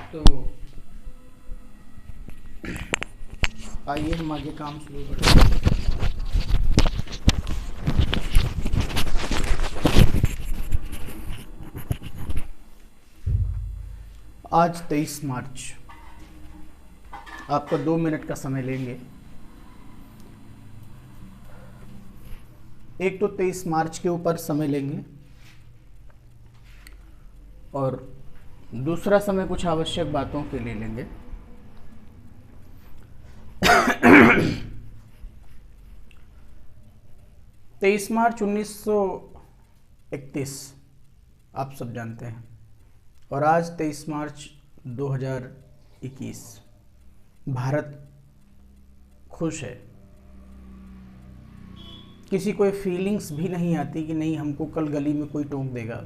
तो आइए हम आगे काम शुरू करते हैं। आज 23 मार्च, आपका 2 मिनट का समय लेंगे। एक तो 23 मार्च के ऊपर समय लेंगे और दूसरा समय कुछ आवश्यक बातों के लिए लेंगे। तेईस मार्च 1931 आप सब जानते हैं, और आज 23 मार्च 2021। भारत खुश है। किसी को फीलिंग्स भी नहीं आती कि नहीं हमको कल गली में कोई टोक देगा।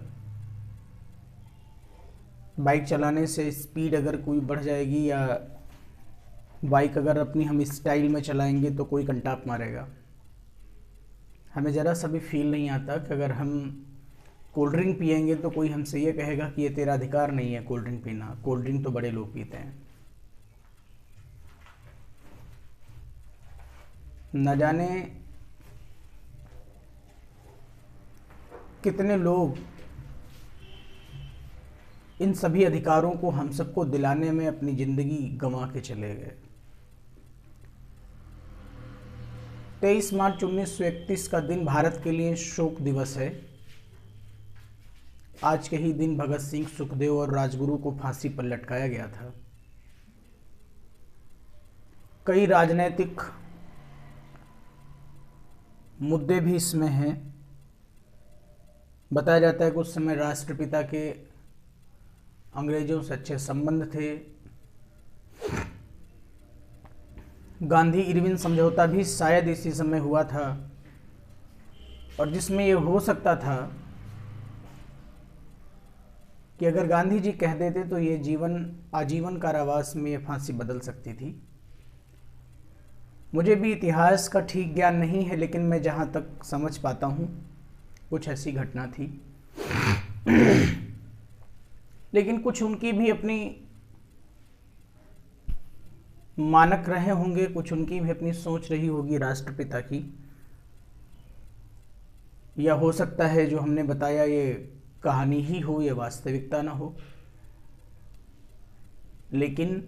बाइक चलाने से स्पीड अगर कोई बढ़ जाएगी या बाइक अगर अपनी हम स्टाइल में चलाएंगे तो कोई कंटाप मारेगा। हमें ज़रा सा भी फील नहीं आता कि अगर हम कोल्ड ड्रिंक पिएंगे तो कोई हमसे ये कहेगा कि ये तेरा अधिकार नहीं है कोल्ड ड्रिंक पीना। कोल्ड ड्रिंक तो बड़े लोग पीते हैं। न जाने कितने लोग इन सभी अधिकारों को हम सबको दिलाने में अपनी ज़िंदगी गंवा के चले गए। 23 मार्च 1931 का दिन भारत के लिए शोक दिवस है। आज के ही दिन भगत सिंह, सुखदेव और राजगुरु को फांसी पर लटकाया गया था। कई राजनैतिक मुद्दे भी इसमें हैं। बताया जाता है कि उस समय राष्ट्रपिता के अंग्रेजों से अच्छे संबंध थे। गांधी इरविन समझौता भी शायद इसी समय हुआ था, और जिसमें यह हो सकता था कि अगर गांधी जी कह देते तो ये आजीवन कारावास में ये फांसी बदल सकती थी। मुझे भी इतिहास का ठीक ज्ञान नहीं है, लेकिन मैं जहाँ तक समझ पाता हूँ कुछ ऐसी घटना थी। लेकिन कुछ उनकी भी अपनी मानक रहे होंगे, कुछ उनकी भी अपनी सोच रही होगी राष्ट्रपिता की, या हो सकता है जो हमने बताया ये कहानी ही हो, ये वास्तविकता ना हो। लेकिन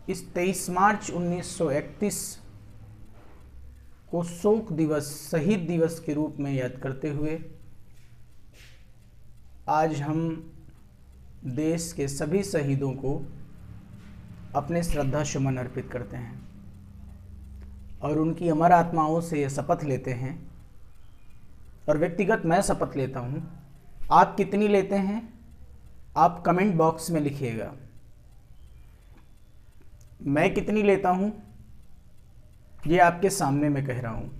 इस 23 मार्च 1931 को शोक दिवस, शहीद दिवस के रूप में याद करते हुए आज हम देश के सभी शहीदों को अपने श्रद्धा सुमन अर्पित करते हैं और उनकी अमर आत्माओं से ये शपथ लेते हैं। और व्यक्तिगत मैं शपथ लेता हूँ। आप कितनी लेते हैं आप कमेंट बॉक्स में लिखिएगा। मैं कितनी लेता हूँ ये आपके सामने मैं कह रहा हूँ।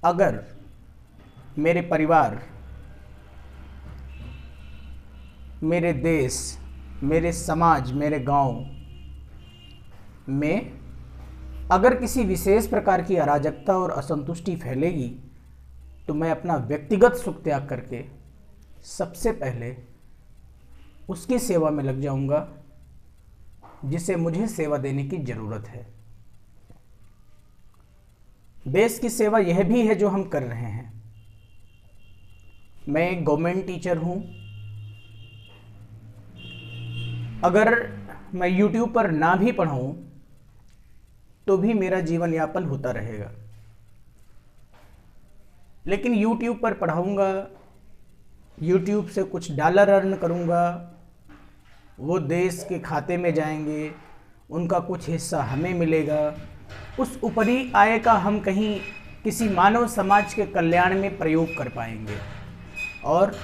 अगर मेरे परिवार, मेरे देश, मेरे समाज, मेरे गांव में अगर किसी विशेष प्रकार की अराजकता और असंतुष्टि फैलेगी तो मैं अपना व्यक्तिगत सुख त्याग करके सबसे पहले उसकी सेवा में लग जाऊंगा जिसे मुझे सेवा देने की जरूरत है। देश की सेवा यह भी है जो हम कर रहे हैं। मैं एक गवर्नमेंट टीचर हूं। अगर मैं YouTube पर ना भी पढ़ाऊं तो भी मेरा जीवन यापन होता रहेगा, लेकिन YouTube पर पढ़ाऊंगा, YouTube से कुछ डॉलर अर्न करूंगा, वो देश के खाते में जाएंगे, उनका कुछ हिस्सा हमें मिलेगा। उस ऊपरी आय का हम कहीं किसी मानव समाज के कल्याण में प्रयोग कर पाएंगे। और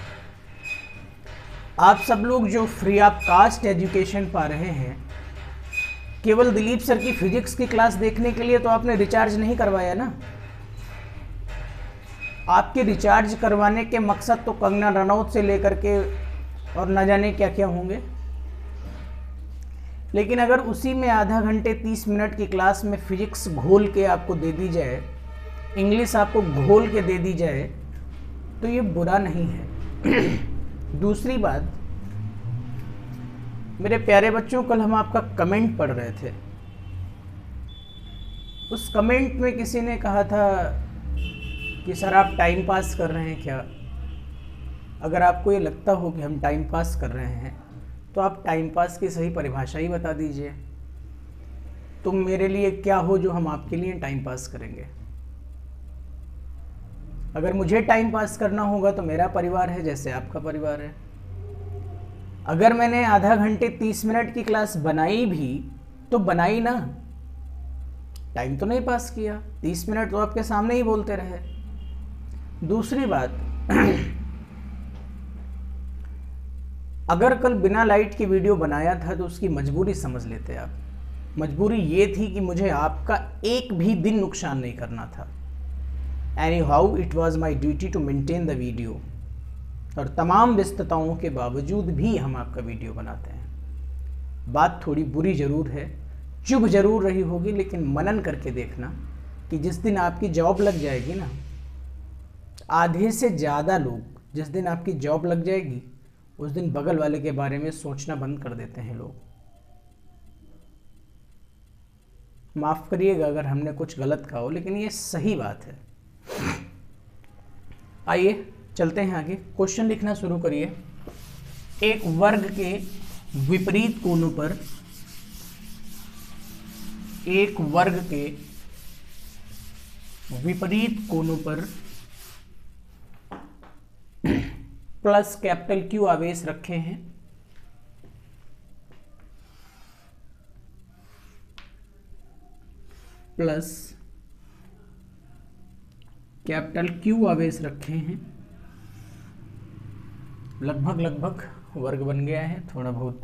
आप सब लोग जो फ्री ऑफ कास्ट एजुकेशन पा रहे हैं, केवल दिलीप सर की फिजिक्स की क्लास देखने के लिए तो आपने रिचार्ज नहीं करवाया ना। आपके रिचार्ज करवाने के मकसद तो कंगना रनौत से लेकर के और न जाने क्या क्या होंगे। लेकिन अगर उसी में आधा घंटे 30 मिनट की क्लास में फिजिक्स घोल के आपको दे दी जाए, इंग्लिश आपको घोल के दे दी जाए, तो ये बुरा नहीं है। दूसरी बात, मेरे प्यारे बच्चों, कल हम आपका कमेंट पढ़ रहे थे। उस कमेंट में किसी ने कहा था कि सर आप टाइम पास कर रहे हैं क्या। अगर आपको ये लगता हो कि हम टाइम पास कर रहे हैं तो आप टाइम पास की सही परिभाषा ही बता दीजिए। तुम मेरे लिए क्या हो जो हम आपके लिए टाइम पास करेंगे। अगर मुझे टाइम पास करना होगा तो मेरा परिवार है जैसे आपका परिवार है। अगर मैंने आधा घंटे 30 मिनट की क्लास बनाई भी तो बनाई ना, टाइम तो नहीं पास किया। 30 मिनट तो आपके सामने ही बोलते रहे। दूसरी बात, अगर कल बिना लाइट की वीडियो बनाया था तो उसकी मजबूरी समझ लेते आप। मजबूरी ये थी कि मुझे आपका एक भी दिन नुकसान नहीं करना था। Anyhow it was my duty to maintain the video, और तमाम व्यस्तताओं के बावजूद भी हम आपका वीडियो बनाते हैं। बात थोड़ी बुरी जरूर है, चुभ जरूर रही होगी, लेकिन मनन करके देखना कि जिस दिन आपकी जॉब लग जाएगी ना, आधे से ज़्यादा लोग जिस दिन आपकी जॉब लग जाएगी उस दिन बगल वाले के बारे में सोचना बंद कर देते हैं लोग। माफ़ करिएगा अगर हमने कुछ गलत कहा हो, लेकिन ये सही बात है। आइए चलते हैं आगे। क्वेश्चन लिखना शुरू करिए। एक वर्ग के विपरीत कोनों पर, एक वर्ग के विपरीत कोनों पर प्लस कैपिटल क्यू आवेश रखे हैं। प्लस कैपिटल क्यू आवेश रखे हैं। लगभग वर्ग बन गया है। थोड़ा बहुत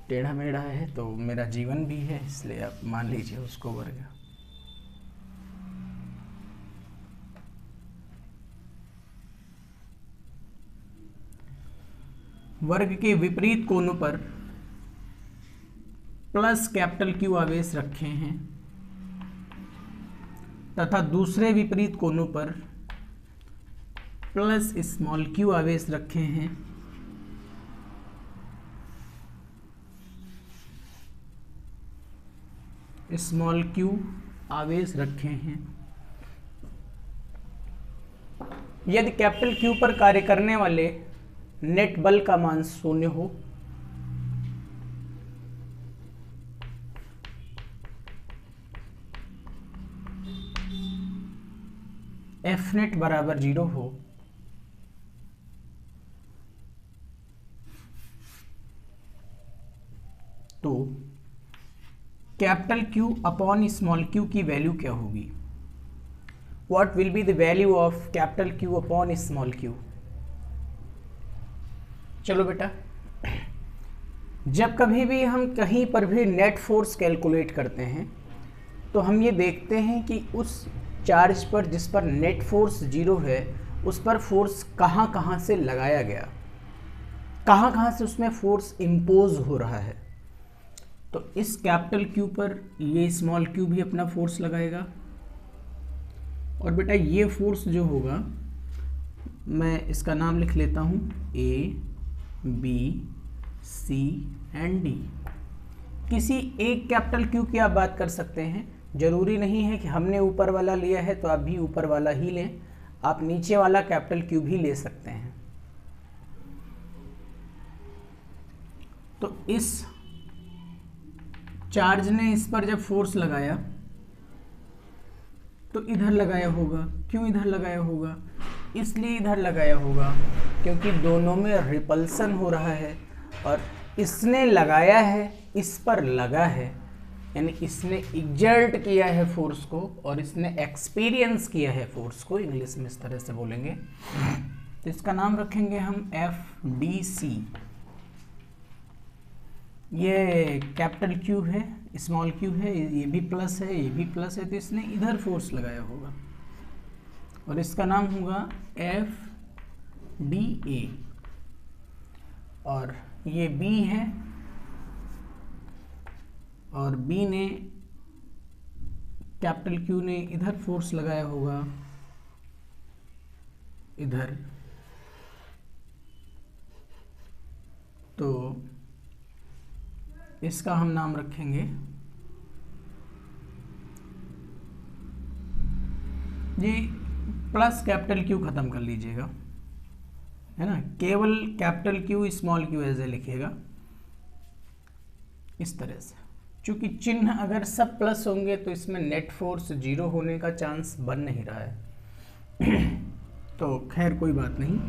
टेढ़ा मेढ़ा है तो मेरा जीवन भी है, इसलिए आप मान लीजिए उसको वर्ग। वर्ग के विपरीत कोनों पर प्लस कैपिटल क्यू आवेश रखे हैं तथा दूसरे विपरीत कोनों पर प्लस स्मॉल क्यू आवेश रखे हैं। स्मॉल क्यू आवेश रखे हैं। यदि कैपिटल क्यू पर कार्य करने वाले नेट बल का मान 0 हो, एफ नेट बराबर 0 हो, तो capital Q upon small Q की वैल्यू क्या होगी। What will be the value of capital Q upon small Q. चलो बेटा, जब कभी भी हम कहीं पर भी नेट फोर्स कैलकुलेट करते हैं तो हम ये देखते हैं कि उस चार्ज पर जिस पर नेट फोर्स 0 है उस पर फोर्स कहाँ कहाँ से लगाया गया, कहाँ कहाँ से उसमें फोर्स इम्पोज हो रहा है। तो इस कैपिटल क्यू पर ये स्मॉल क्यू भी अपना फोर्स लगाएगा, और बेटा ये फोर्स जो होगा मैं इसका नाम लिख लेता हूँ A B C and D. किसी एक कैपिटल क्यू की आप बात कर सकते हैं। जरूरी नहीं है कि हमने ऊपर वाला लिया है तो आप भी ऊपर वाला ही लें, आप नीचे वाला कैपिटल क्यू भी ले सकते हैं। तो इस चार्ज ने इस पर जब फोर्स लगाया तो इधर लगाया होगा। क्यों इधर लगाया होगा? इसलिए इधर लगाया होगा क्योंकि दोनों में रिपल्सन हो रहा है, और इसने लगाया है, इस पर लगा है, यानी इसने एग्जर्ट किया है फोर्स को और इसने एक्सपीरियंस किया है फोर्स को। इंग्लिश में इस तरह से बोलेंगे तो इसका नाम रखेंगे हम एफ डी सी। ये कैपिटल क्यू है, स्मॉल क्यू है, ये भी प्लस है, ये भी प्लस है, तो इसने इधर फोर्स लगाया होगा और इसका नाम होगा एफ डी ए। और ये बी है और बी ने, कैपिटल क्यू ने इधर फोर्स लगाया होगा, इधर। तो इसका हम नाम रखेंगे जी प्लस कैपिटल क्यू खत्म कर लीजिएगा, है ना, केवल कैपिटल क्यू स्मॉल क्यू ऐसे लिखिएगा इस तरह से। चूंकि चिन्ह अगर सब प्लस होंगे तो इसमें नेट फोर्स 0 होने का चांस बन नहीं रहा है। तो खैर कोई बात नहीं,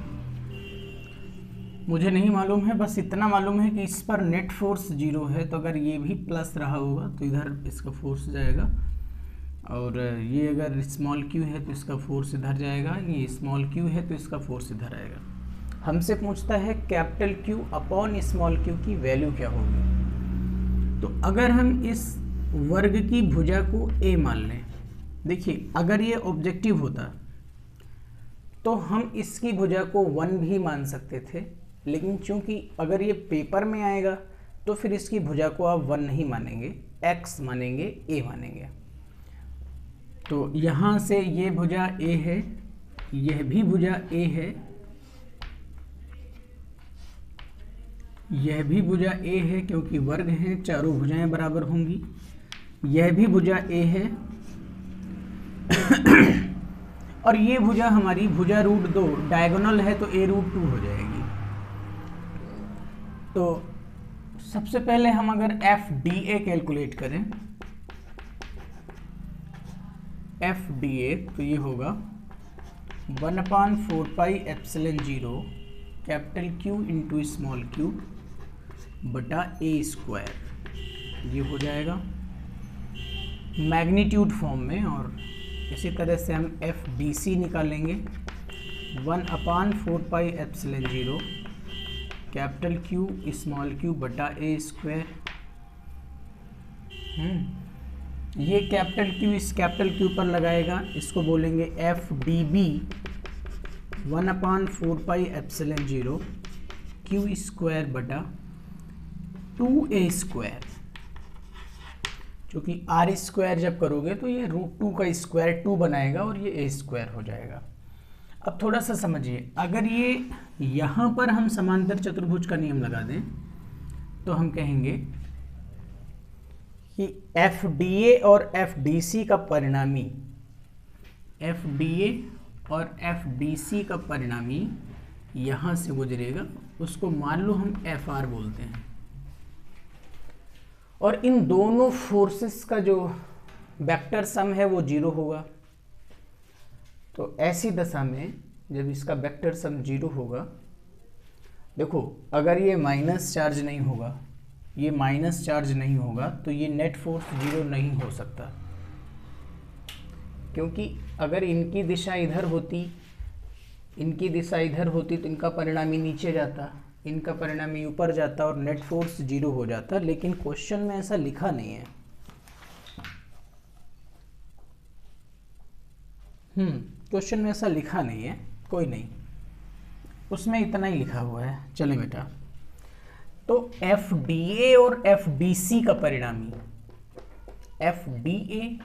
मुझे नहीं मालूम है, बस इतना मालूम है कि इस पर नेट फोर्स 0 है, तो अगर ये भी प्लस रहा होगा तो इधर इसका फोर्स जाएगा, और ये अगर स्मॉल क्यू है तो इसका फोर्स इधर जाएगा, ये स्मॉल क्यू है तो इसका फोर्स इधर आएगा। हमसे पूछता है capital Q upon small Q की वैल्यू क्या होगी। तो अगर हम इस वर्ग की भुजा को ए मान लें, देखिए अगर ये ऑब्जेक्टिव होता तो हम इसकी भुजा को 1 भी मान सकते थे, लेकिन चूंकि अगर ये पेपर में आएगा तो फिर इसकी भुजा को आप 1 नहीं मानेंगे, x मानेंगे, a मानेंगे। तो यहाँ से ये भुजा a है, यह भी भुजा a है, यह भी भुजा a है क्योंकि वर्ग हैं, चारों भुजाएं बराबर होंगी, यह भी भुजा a है और ये भुजा हमारी भुजा √2 डायगोनल है तो a√2 हो जाएगी। तो सबसे पहले हम अगर FDA कैलकुलेट करें, FDA तो ये होगा 1/4πε0 capital Q into small Q बटा a², ये हो जाएगा मैग्नीट्यूड फॉर्म में। और इसी तरह से हम FBC निकालेंगे 1/4πε0 कैपिटल Q स्मॉल क्यू बटा a²। ये कैपिटल Q इस कैपिटल Q पर लगाएगा, इसको बोलेंगे FDB 1/4πε0 Q² बटा 2a², क्योंकि r² जब करोगे तो ये √2 का स्क्वायर 2 बनाएगा और ये a² हो जाएगा। अब थोड़ा सा समझिए, अगर ये यहाँ पर हम समांतर चतुर्भुज का नियम लगा दें तो हम कहेंगे कि FDA और FDC का परिणामी, FDA और FDC का परिणामी यहाँ से गुजरेगा, उसको मान लो हम FR बोलते हैं, और इन दोनों फोर्सेस का जो वेक्टर सम है वो 0 होगा। तो ऐसी दशा में जब इसका वेक्टर सम 0 होगा, देखो अगर ये माइनस चार्ज नहीं होगा, ये माइनस चार्ज नहीं होगा तो ये नेट फोर्स 0 नहीं हो सकता, क्योंकि अगर इनकी दिशा इधर होती, इनकी दिशा इधर होती तो इनका परिणामी नीचे जाता, इनका परिणामी ऊपर जाता और नेट फोर्स 0 हो जाता। लेकिन क्वेश्चन में ऐसा लिखा नहीं है। क्वेश्चन में ऐसा लिखा नहीं है, कोई नहीं, उसमें इतना ही लिखा हुआ है। चले बेटा, तो FDA और FDC का परिणामी, FDA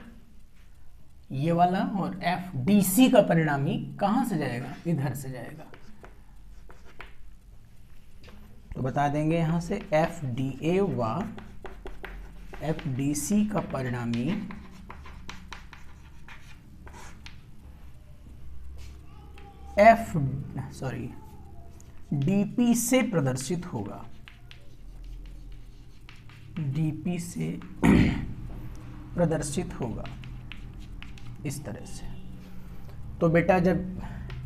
ये वाला और FDC का परिणामी कहां से जाएगा, इधर से जाएगा। तो बता देंगे यहां से FDA व FDC का परिणामी DP से प्रदर्शित होगा, DP से प्रदर्शित होगा इस तरह से। तो बेटा जब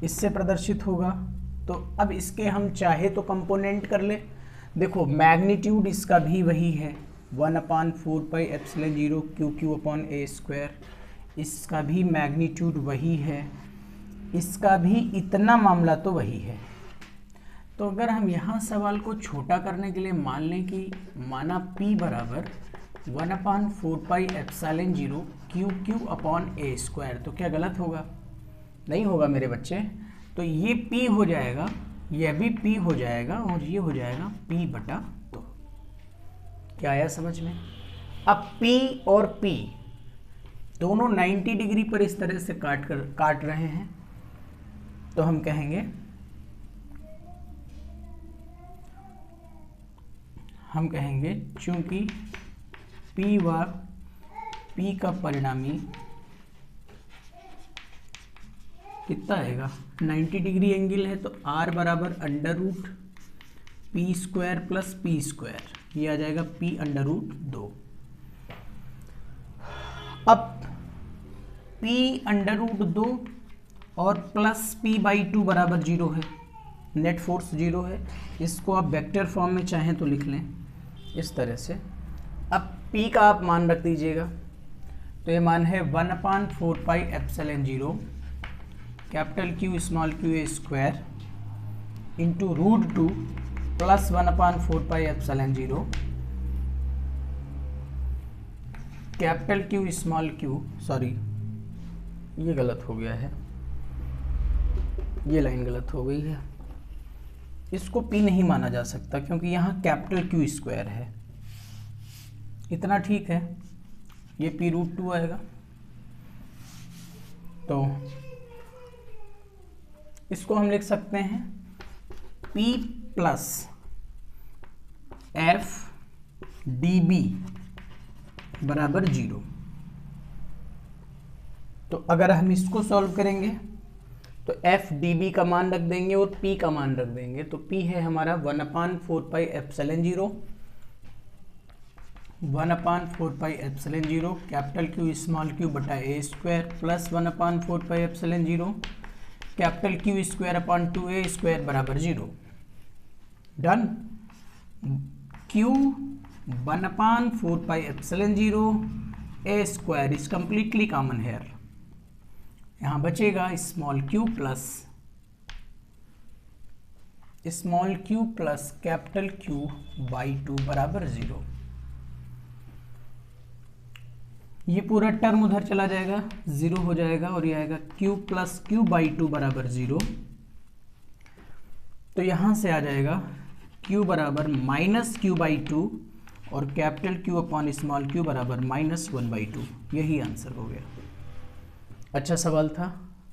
इससे प्रदर्शित होगा तो अब इसके हम चाहे तो कंपोनेंट कर ले। देखो मैग्नीट्यूड इसका भी वही है 1/4πε0 QQ/a², इसका भी मैग्नीट्यूड वही है, इसका भी इतना मामला तो वही है। तो अगर हम यहाँ सवाल को छोटा करने के लिए मान लें कि माना P बराबर 1/4πε0 QQ/a², तो क्या गलत होगा? नहीं होगा मेरे बच्चे। तो ये P हो जाएगा, यह भी P हो जाएगा और ये हो जाएगा P/2। क्या आया समझ में? अब P और P दोनों 90 डिग्री पर इस तरह से काट रहे हैं, तो हम कहेंगे हम कहेंगे चूंकि P व P का परिणामी कितना आएगा 90 डिग्री एंगल है, तो R बराबर under root P square plus P square, ये आ जाएगा P अंडर रूट 2। अब P अंडर रूट 2 और प्लस P बाई 2 बराबर 0 है, नेट फोर्स 0 है। इसको आप वेक्टर फॉर्म में चाहें तो लिख लें इस तरह से। अब P का आप मान रख दीजिएगा, तो ये मान है 1/4 pi epsilon 0 capital Q small q a square into root 2 plus 1/4 pi epsilon 0 capital Q small q, sorry ये गलत हो गया है, ये लाइन गलत हो गई है, इसको P नहीं माना जा सकता क्योंकि यहाँ कैपिटल Q स्क्वायर है। इतना ठीक है, ये P रूट 2 आएगा, तो इसको हम लिख सकते हैं P plus F D B बराबर 0। तो अगर हम इसको सॉल्व करेंगे तो एफ डी बी का मान रख देंगे और P का मान रख देंगे, तो P है हमारा 1/4 pi epsilon 0, 1/4 pi epsilon 0 capital Q small q बटा a square plus 1/4 pi epsilon 0 capital Q square upon 2a square बराबर 0। Done. Q 1/4 pi epsilon 0 a square is completely common hair, यहाँ बचेगा small q plus capital Q by 2 बराबर 0। ये पूरा term उधर चला जाएगा, 0 हो जाएगा और ये आएगा Q प्लस Q बाई 2 बराबर 0। तो यहाँ से आ जाएगा Q बराबर माइनस Q बाई 2 और capital Q upon small q बराबर -1/2। यही आंसर हो गया। अच्छा सवाल था,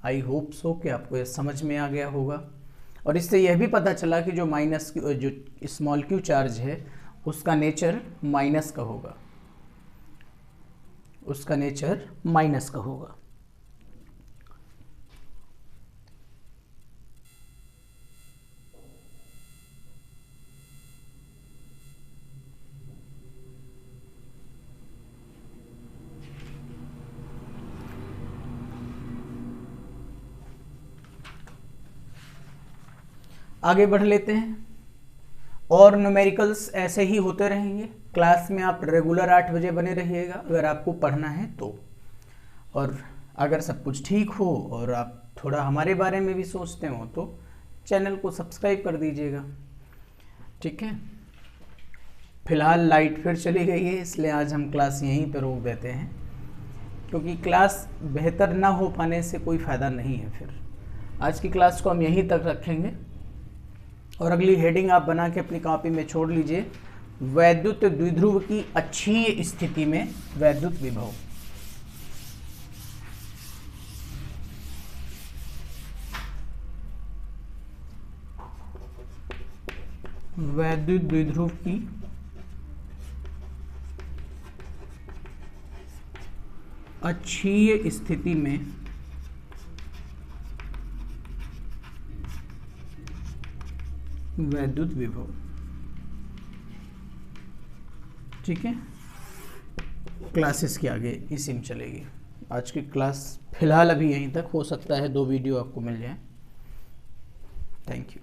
आई होप सो कि आपको ये समझ में आ गया होगा। और इससे यह भी पता चला कि जो स्मॉल q चार्ज है उसका नेचर माइनस का होगा, उसका नेचर माइनस का होगा। आगे बढ़ लेते हैं, और न्यूमेरिकल्स ऐसे ही होते रहेंगे। क्लास में आप रेगुलर 8 बजे बने रहिएगा अगर आपको पढ़ना है तो। और अगर सब कुछ ठीक हो और आप थोड़ा हमारे बारे में भी सोचते हो तो चैनल को सब्सक्राइब कर दीजिएगा, ठीक है। फिलहाल लाइट फिर चली गई है, इसलिए आज हम क्लास यहीं पर रोक देते हैं, क्योंकि क्लास बेहतर ना हो पाने से कोई फ़ायदा नहीं है। फिर आज की क्लास को हम यहीं तक रखेंगे और अगली हेडिंग आप बना के अपनी कॉपी में छोड़ लीजिए, वैद्युत द्विध्रुव की अक्षीय स्थिति में वैद्युत विभव। वैद्युत द्विध्रुव की अक्षीय स्थिति में वैद्युत विभव, ठीक है। क्लासेस के आगे इसी में चलेगी। आज की क्लास फिलहाल अभी यहीं तक, हो सकता है 2 वीडियो आपको मिल जाए। Thank you.